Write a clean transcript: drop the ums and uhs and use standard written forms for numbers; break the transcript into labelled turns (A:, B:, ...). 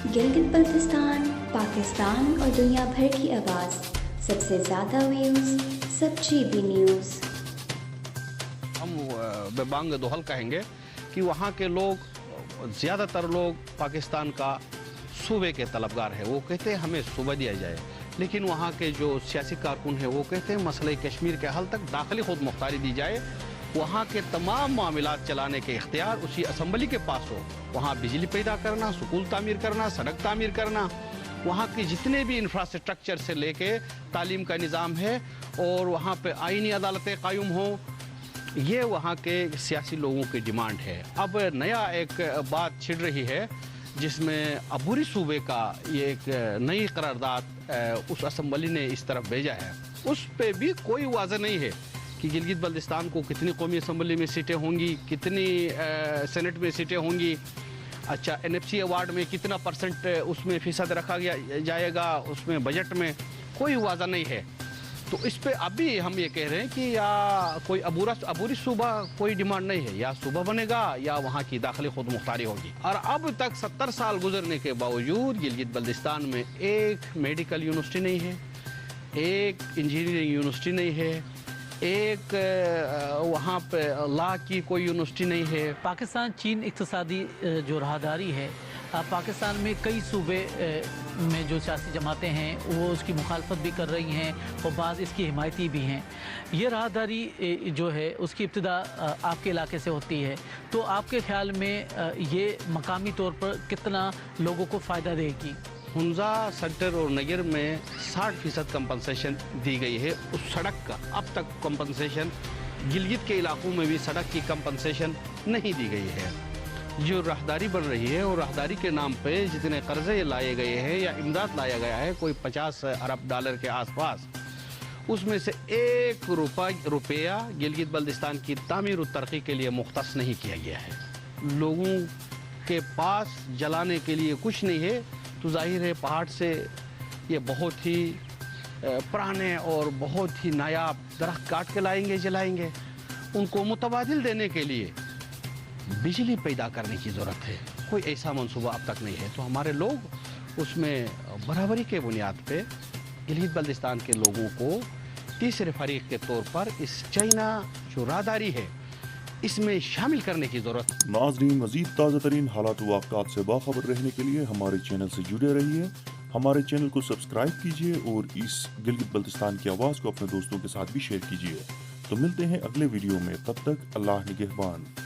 A: गिलगित बल्तिस्तान, पाकिस्तान और दुनिया भर की आवाज़, सबसे ज़्यादा व्यूज़, सब GB न्यूज़।
B: हम बेबांग दोहल कहेंगे कि वहाँ के लोग, ज़्यादातर लोग पाकिस्तान का सूबे के तलबगार है। वो कहते हैं हमें सूबा दिया जाए, लेकिन वहाँ के जो सियासी कारकुन हैं वो कहते हैं मसले कश्मीर के हल तक दाखिली खुद मुख्तारी दी जाए। वहाँ के तमाम मामलात चलाने के इख्तियार उसी असम्बली के पास हो। वहाँ बिजली पैदा करना, स्कूल तामीर करना, सड़क तामीर करना, वहाँ के जितने भी इंफ्रास्ट्रक्चर से लेके तालीम का निज़ाम है और वहाँ पे आईनी अदालतें कायम हों, ये वहाँ के सियासी लोगों की डिमांड है। अब नया एक बात छिड़ रही है जिसमें अबूरी सूबे का ये एक नई करारदाद उस असम्बली ने इस तरफ भेजा है। उस पे भी कोई वाज़ह नहीं है कि गिलगित बल्तिस्तान को कितनी कौमी असम्बली में सीटें होंगी, कितनी सेनेट में सीटें होंगी, अच्छा NFC अवार्ड में कितना % उसमें फ़ीसद रखा जाएगा, उसमें बजट में कोई वाज़ह नहीं है। तो इस पे अभी हम ये कह रहे हैं कि या कोई अबूरी सूबा कोई डिमांड नहीं है, या सूबा बनेगा या वहाँ की दाखिली खुद मुख्तारी होगी। और अब तक 70 साल गुजरने के बावजूद गिलगित बल्तिस्तान में एक मेडिकल यूनिवर्सिटी नहीं है, एक इंजीनियरिंग यूनिवर्सिटी नहीं है, एक वहाँ पे लॉ की कोई यूनिवर्सिटी नहीं है।
C: पाकिस्तान चीन इक़्तिसादी जो राहदारी है, पाकिस्तान में कई सूबे में जो सियासी जमातें हैं वो उसकी मुखालफत भी कर रही हैं और बाज़ इसकी हिमायती भी हैं। ये राहदारी जो है उसकी इब्तिदा आपके इलाके से होती है, तो आपके ख्याल में ये मकामी तौर पर कितना लोगों को फ़ायदा देगी?
B: हुंजा सेक्टर और नगर में 60% कंपनसेशन दी गई है उस सड़क का। अब तक कंपनसेशन गिलगित के इलाकों में भी सड़क की कंपनसेशन नहीं दी गई है। जो राहदारी बन रही है और राहदारी के नाम पे जितने कर्जे लाए गए हैं या इमदाद लाया गया है कोई 50 अरब डॉलर के आसपास, उसमें से ₹1 गिलगित बल्तिस्तान की तामीर और तरक्की के लिए मुख्तस नहीं किया गया है। लोगों के पास जलाने के लिए कुछ नहीं है, तो जाहिर है पहाड़ से ये बहुत ही पुराने और बहुत ही नायाब दरख्त काट के लाएंगे, जलाएंगे। उनको मुतबादिल देने के लिए बिजली पैदा करने की ज़रूरत है। कोई ऐसा मंसूबा अब तक नहीं है। तो हमारे लोग उसमें बराबरी के बुनियाद पे गिलगित बल्तिस्तान के लोगों को तीसरे फरीक के तौर पर इस चाइना जो राहदारी है इसमें शामिल करने की ज़रूरत।
D: नाज़रीन, मज़ीद ताज़ा तरीन हालात वाक़ात से बाखबर रहने के लिए हमारे चैनल से जुड़े रहिए। हमारे चैनल को सब्सक्राइब कीजिए और इस गिलगित बल्तिस्तान की आवाज़ को अपने दोस्तों के साथ भी शेयर कीजिए। तो मिलते हैं अगले वीडियो में, तब तक अल्लाह निगहबान।